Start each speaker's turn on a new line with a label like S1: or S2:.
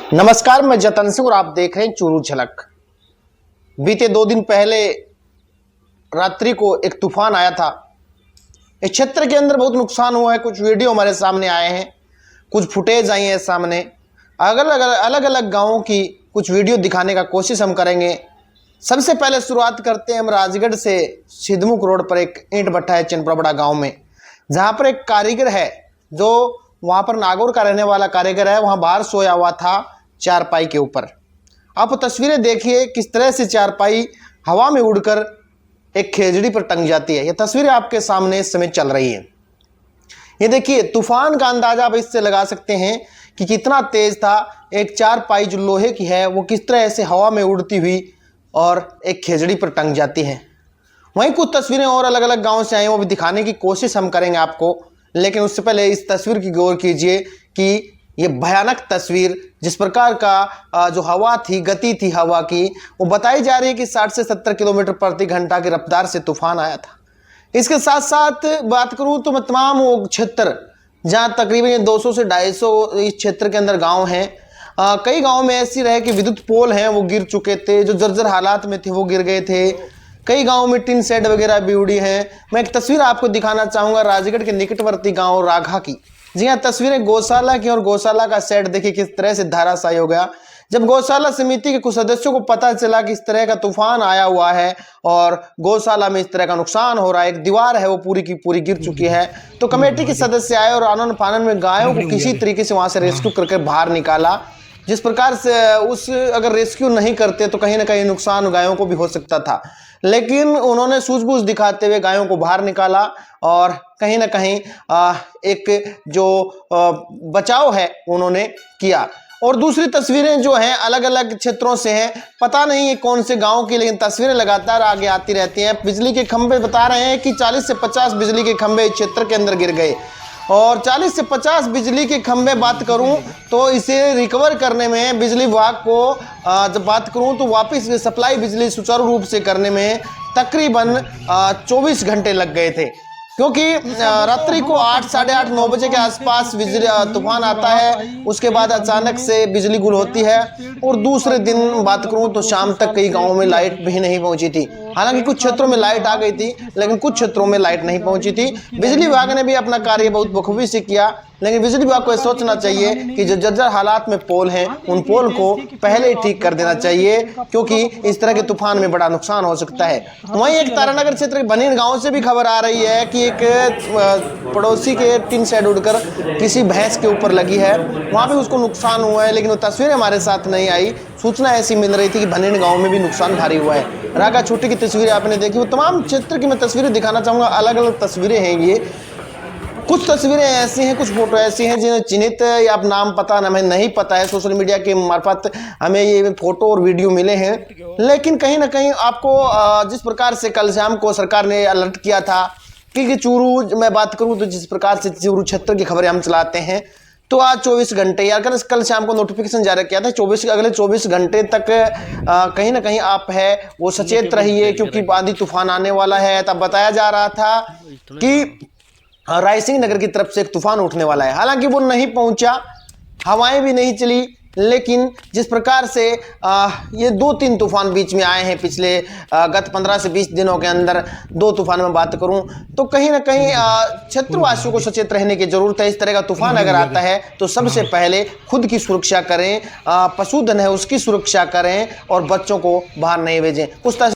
S1: नमस्कार, मैं जतन सिंह और आप देख रहे हैं चूरू झलक। बीते 2 दिन पहले रात्रि को एक तूफान आया था। इस क्षेत्र के अंदर बहुत नुकसान हुआ है। कुछ वीडियो हमारे सामने आए हैं, कुछ फुटेज आई है सामने। अलग अलग गांवों की कुछ वीडियो दिखाने का कोशिश हम करेंगे। सबसे पहले शुरुआत करते हैं हम राजगढ़ से। सिद्धमुख रोड पर एक ईंट भट्टा है चनपड़ा गाँव में, जहाँ पर एक कारीगर है जो वहाँ पर नागौर का रहने वाला कारीगर है। वहाँ बाहर सोया हुआ था चारपाई के ऊपर। आप तस्वीरें देखिए किस तरह से चारपाई हवा में उड़कर एक खेजड़ी पर टंग जाती है। ये तस्वीरें आपके सामने इस समय चल रही है। ये देखिए, तूफान का अंदाजा आप इससे लगा सकते हैं कि कितना तेज था। एक चारपाई जो लोहे की है वो किस तरह से हवा में उड़ती हुई और एक खेजड़ी पर टंग जाती है। वहीं कुछ तस्वीरें और अलग अलग गाँव से आई, वो भी दिखाने की कोशिश हम करेंगे आपको। लेकिन उससे पहले इस तस्वीर की गौर कीजिए कि ये भयानक तस्वीर, जिस प्रकार का जो हवा थी, गति थी हवा की, वो बताई जा रही है कि 60 से 70 किलोमीटर प्रति घंटा की रफ्तार से तूफान आया था। इसके साथ साथ बात करूं तो मैं तमाम वो क्षेत्र जहां तकरीबन 200 से 250 इस क्षेत्र के अंदर गांव हैं। कई गांव में ऐसी रहे कि विद्युत पोल हैं वो गिर चुके थे, जो जर्जर हालात में थे वो गिर गए थे। कई गांवों में टिन शेड वगैरह भी उड़ी हैं। मैं एक तस्वीर आपको दिखाना चाहूँगा राजगढ़ के निकटवर्ती गाँव राघा की। जी हाँ, तस्वीरें गौशाला की, और गौशाला का शेड देखिए किस तरह से धराशायी हो गया। जब गौशाला समिति के कुछ सदस्यों को पता चला कि इस तरह का तूफान आया हुआ है और गौशाला में इस तरह का नुकसान हो रहा है, एक दीवार है वो पूरी की पूरी गिर चुकी है, तो कमेटी के सदस्य आए और आनन फानन में गायों को किसी तरीके से वहां से रेस्क्यू करके बाहर निकाला। जिस प्रकार से अगर रेस्क्यू नहीं करते तो कहीं ना कहीं नुकसान गायों को भी हो सकता था, लेकिन उन्होंने सूझबूझ दिखाते हुए गायों को बाहर निकाला और कहीं ना कहीं एक जो बचाव है उन्होंने किया। और दूसरी तस्वीरें जो हैं अलग अलग क्षेत्रों से हैं, पता नहीं है कौन से गांव की, लेकिन तस्वीरें लगातार आगे आती रहती हैं। बिजली के खंभे बता रहे हैं कि 40 से 50 बिजली के खंभे इस क्षेत्र के अंदर गिर गए, और 40 से 50 बिजली के खंभे बात करूं तो इसे रिकवर करने में बिजली विभाग को जब बात करूं तो वापस सप्लाई बिजली सुचारू रूप से करने में तकरीबन 24 घंटे लग गए थे, क्योंकि रात्रि को 8, साढ़े 8, 9 बजे के आसपास बिजली तूफान आता है। उसके बाद अचानक से बिजली गुल होती है, और दूसरे दिन बात करूं तो शाम तक कई गांवों में लाइट भी नहीं पहुंची थी। हालांकि कुछ क्षेत्रों में लाइट आ गई थी, लेकिन कुछ क्षेत्रों में लाइट नहीं पहुंची थी। बिजली विभाग ने भी अपना कार्य बहुत बखूबी से किया, लेकिन बिजली विभाग को सोचना चाहिए कि जो जर्जर हालात में पोल हैं उन पोल को पहले ही ठीक कर देना चाहिए, क्योंकि इस तरह के तूफान में बड़ा नुकसान हो सकता है। वहीं एक तारानगर क्षेत्र के बनीन गांव से भी खबर आ रही है कि एक पड़ोसी के टिन शेड उड़कर किसी भैंस के ऊपर लगी है, वहां भी उसको नुकसान हुआ है, लेकिन वो तस्वीरें हमारे साथ नहीं आई। सूचना ऐसी मिल रही थी कि बनीन गांव में भी नुकसान भारी हुआ है। रागा छोटी की तस्वीरें आपने देखी, वो तमाम क्षेत्र की मैं तस्वीरें दिखाना चाहूँगा। अलग अलग तस्वीरें हैं ये। कुछ तस्वीरें ऐसी हैं, कुछ फोटो ऐसी हैं जिन्हें चिन्हित या आप नाम पता हमें नहीं पता है। सोशल मीडिया के मार्फत हमें ये फोटो और वीडियो मिले हैं, लेकिन कहीं ना कहीं आपको जिस प्रकार से कल शाम को सरकार ने अलर्ट किया था कि चूरू, मैं बात करूं तो जिस प्रकार से चूरू क्षेत्र की खबरें हम चलाते हैं, तो आज 24 घंटे या कल शाम को नोटिफिकेशन जारी किया था अगले 24 घंटे तक कहीं ना कहीं आप है वो सचेत रहिए, क्योंकि आंधी तूफान आने वाला है। तब बताया जा रहा था कि रायसिंह नगर की तरफ से एक तूफान उठने वाला है। हालांकि वो नहीं पहुंचा, हवाएं भी नहीं चली, लेकिन जिस प्रकार से ये 2-3 तूफान बीच में आए हैं पिछले गत 15 से 20 दिनों के अंदर, 2 तूफान में बात करूं तो कहीं ना कहीं क्षेत्रवासियों को सचेत रहने की जरूरत है। इस तरह का तूफान अगर आता है तो सबसे पहले खुद की सुरक्षा करें, पशुधन है उसकी सुरक्षा करें, और बच्चों को बाहर नहीं भेजें। कुछ